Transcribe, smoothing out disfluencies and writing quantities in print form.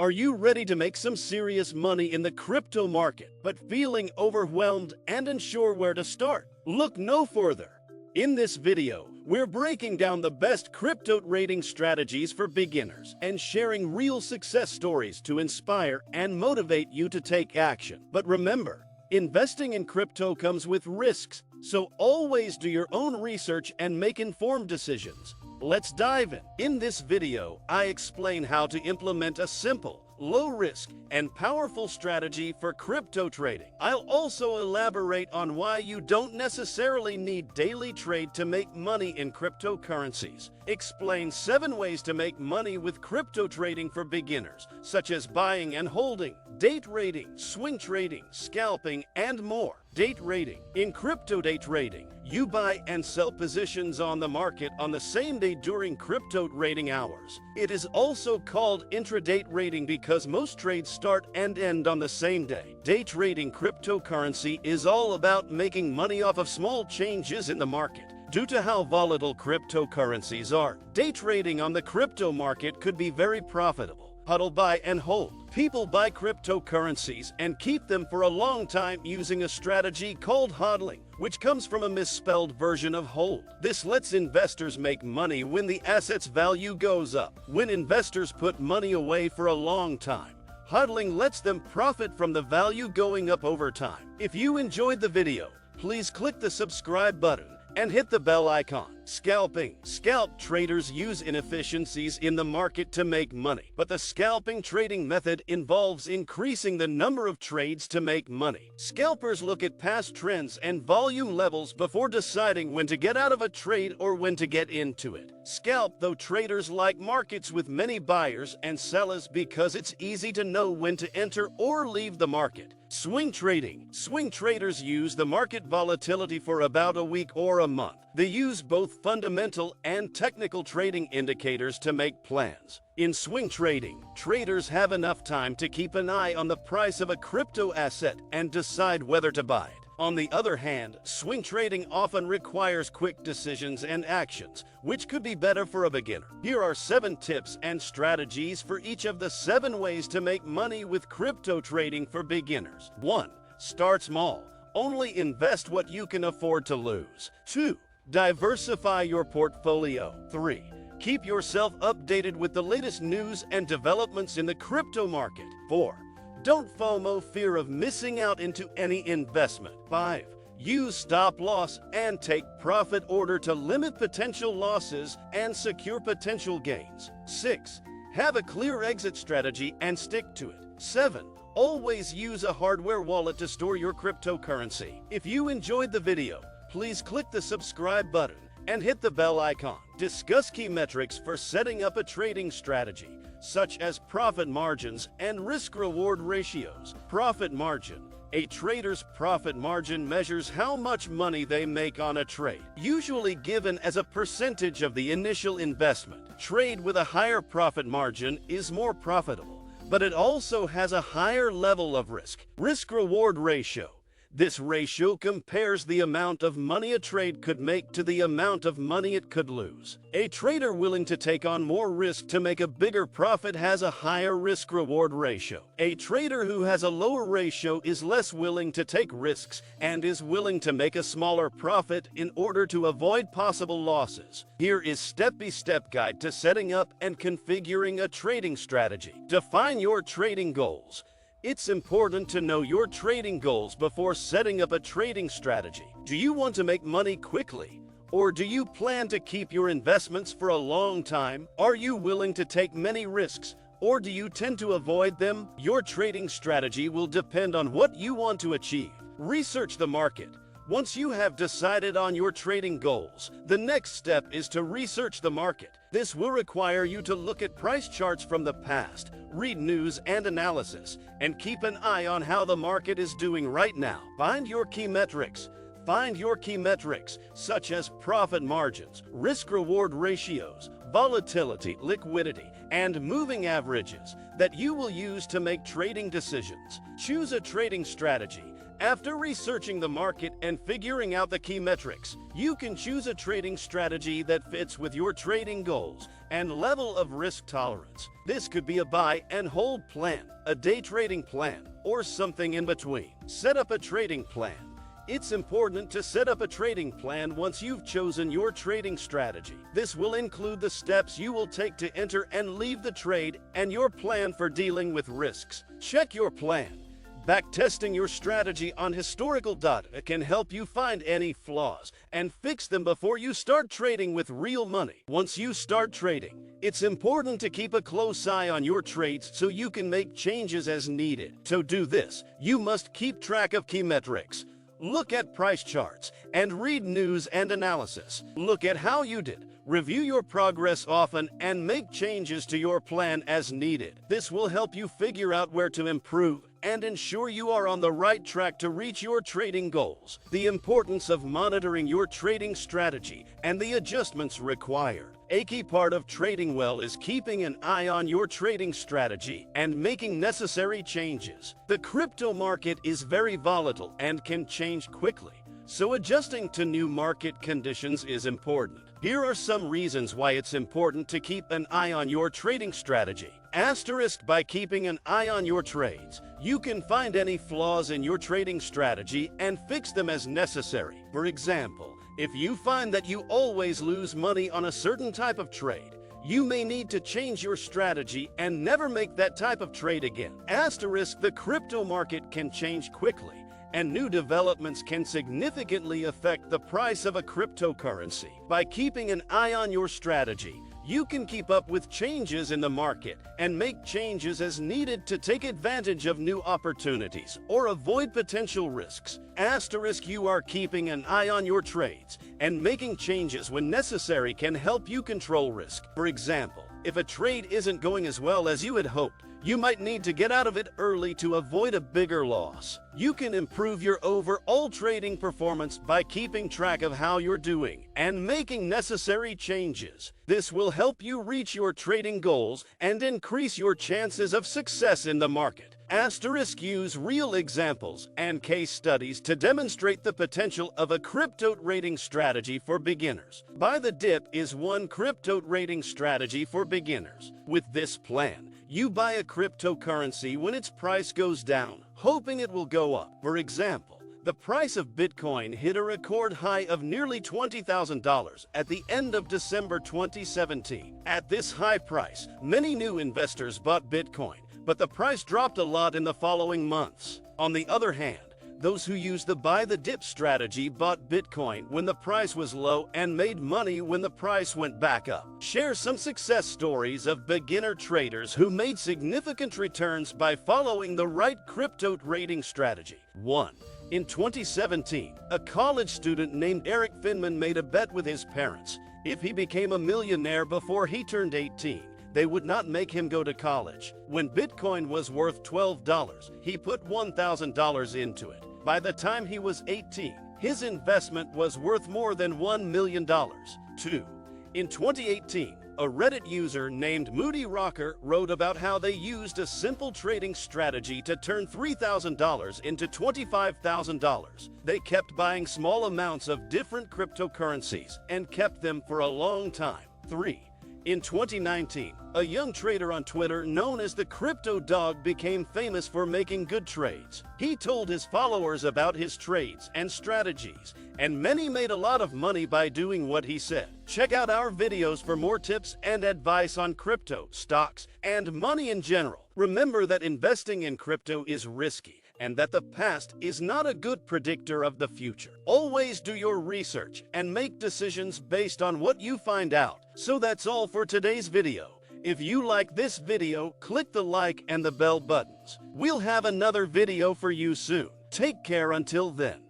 Are you ready to make some serious money in the crypto market, but feeling overwhelmed and unsure where to start? Look no further. In this video, we're breaking down the best crypto trading strategies for beginners and sharing real success stories to inspire and motivate you to take action. But remember, investing in crypto comes with risks, so always do your own research and make informed decisions. Let's dive in. In this video, I explain how to implement a simple, low-risk, and powerful strategy for crypto trading. I'll also elaborate on why you don't necessarily need daily trade to make money in cryptocurrencies. Explain 7 ways to make money with crypto trading for beginners, such as buying and holding, day trading, swing trading, scalping, and more. Day trading. In crypto day trading, you buy and sell positions on the market on the same day during crypto trading hours. It is also called intraday trading because most trades start and end on the same day. Day trading cryptocurrency is all about making money off of small changes in the market. Due to how volatile cryptocurrencies are, day trading on the crypto market could be very profitable. HODL, buy and hold. People buy cryptocurrencies and keep them for a long time using a strategy called HODLing, which comes from a misspelled version of hold. This lets investors make money when the asset's value goes up. When investors put money away for a long time, HODLing lets them profit from the value going up over time. If you enjoyed the video, please click the subscribe button and hit the bell icon. Scalping. Scalp traders use inefficiencies in the market to make money, but the scalping trading method involves increasing the number of trades to make money. Scalpers look at past trends and volume levels before deciding when to get out of a trade or when to get into it. Scalp, though, traders like markets with many buyers and sellers because it's easy to know when to enter or leave the market. Swing trading. Swing traders use the market volatility for about a week or a month. They use both fundamental and technical trading indicators to make plans. In swing trading, traders have enough time to keep an eye on the price of a crypto asset and decide whether to buy it. On the other hand, swing trading often requires quick decisions and actions, which could be better for a beginner. Here are 7 tips and strategies for each of the 7 ways to make money with crypto trading for beginners. 1. Start small. Only invest what you can afford to lose. 2. Diversify your portfolio. 3. Keep yourself updated with the latest news and developments in the crypto market. 4. Don't FOMO, fear of missing out into any investment. 5. Use stop loss and take profit order to limit potential losses and secure potential gains. 6. Have a clear exit strategy and stick to it. 7. Always use a hardware wallet to store your cryptocurrency. If you enjoyed the video, please click the subscribe button and hit the bell icon. Discuss key metrics for setting up a trading strategy, such as profit margins and risk-reward ratios. Profit margin. A trader's profit margin measures how much money they make on a trade, usually given as a percentage of the initial investment. Trade with a higher profit margin is more profitable, but it also has a higher level of risk. Risk-reward ratio. This ratio compares the amount of money a trade could make to the amount of money it could lose. A trader willing to take on more risk to make a bigger profit has a higher risk-reward ratio. A trader who has a lower ratio is less willing to take risks and is willing to make a smaller profit in order to avoid possible losses. Here is step-by-step guide to setting up and configuring a trading strategy. Define your trading goals. It's important to know your trading goals before setting up a trading strategy. Do you want to make money quickly? Or do you plan to keep your investments for a long time? Are you willing to take many risks? Or do you tend to avoid them? Your trading strategy will depend on what you want to achieve. Research the market. Once you have decided on your trading goals, the next step is to research the market. This will require you to look at price charts from the past, read news and analysis, and keep an eye on how the market is doing right now. Find your key metrics. Find your key metrics, such as profit margins, risk-reward ratios, volatility, liquidity, and moving averages that you will use to make trading decisions. Choose a trading strategy After researching the market and figuring out the key metrics, you can choose a trading strategy that fits with your trading goals and level of risk tolerance. This could be a buy and hold plan, a day trading plan, or something in between. Set up a trading plan. It's important to set up a trading plan once you've chosen your trading strategy. This will include the steps you will take to enter and leave the trade and your plan for dealing with risks. Check your plan. Backtesting your strategy on historical data can help you find any flaws and fix them before you start trading with real money. Once you start trading, it's important to keep a close eye on your trades so you can make changes as needed. To do this, you must keep track of key metrics. Look at price charts and read news and analysis. Look at how you did. Review your progress often and make changes to your plan as needed. This will help you figure out where to improve and ensure you are on the right track to reach your trading goals. The importance of monitoring your trading strategy and the adjustments required. A key part of trading well is keeping an eye on your trading strategy and making necessary changes. The crypto market is very volatile and can change quickly, so adjusting to new market conditions is important. Here are some reasons why it's important to keep an eye on your trading strategy. Asterisk, by keeping an eye on your trades, you can find any flaws in your trading strategy and fix them as necessary. For example, if you find that you always lose money on a certain type of trade, you may need to change your strategy and never make that type of trade again. Asterisk, the crypto market can change quickly, and new developments can significantly affect the price of a cryptocurrency. By keeping an eye on your strategy, you can keep up with changes in the market and make changes as needed to take advantage of new opportunities or avoid potential risks. Asterisk, you are keeping an eye on your trades and making changes when necessary can help you control risk. For example, if a trade isn't going as well as you had hoped, you might need to get out of it early to avoid a bigger loss. You can improve your overall trading performance by keeping track of how you're doing and making necessary changes. This will help you reach your trading goals and increase your chances of success in the market. Asterisk, use real examples and case studies to demonstrate the potential of a crypto trading strategy for beginners. Buy the dip is one crypto trading strategy for beginners. With this plan, you buy a cryptocurrency when its price goes down, hoping it will go up. For example, the price of Bitcoin hit a record high of nearly $20,000 at the end of December 2017. At this high price, many new investors bought Bitcoin, but the price dropped a lot in the following months. On the other hand, those who used the buy the dip strategy bought Bitcoin when the price was low and made money when the price went back up. Share some success stories of beginner traders who made significant returns by following the right crypto trading strategy. 1. In 2017, a college student named Eric Finman made a bet with his parents. If he became a millionaire before he turned 18, they would not make him go to college. When Bitcoin was worth $12, he put $1,000 into it. By the time he was 18, his investment was worth more than $1 million. 2. In 2018, a Reddit user named Moody Rocker wrote about how they used a simple trading strategy to turn $3,000 into $25,000. They kept buying small amounts of different cryptocurrencies and kept them for a long time. 3. In 2019, a young trader on Twitter known as the Crypto Dog became famous for making good trades. He told his followers about his trades and strategies, and many made a lot of money by doing what he said. Check out our videos for more tips and advice on crypto, stocks, and money in general. Remember that investing in crypto is risky, and that the past is not a good predictor of the future. Always do your research and make decisions based on what you find out. So that's all for today's video. If you like this video, click the like and the bell buttons. We'll have another video for you soon. Take care until then.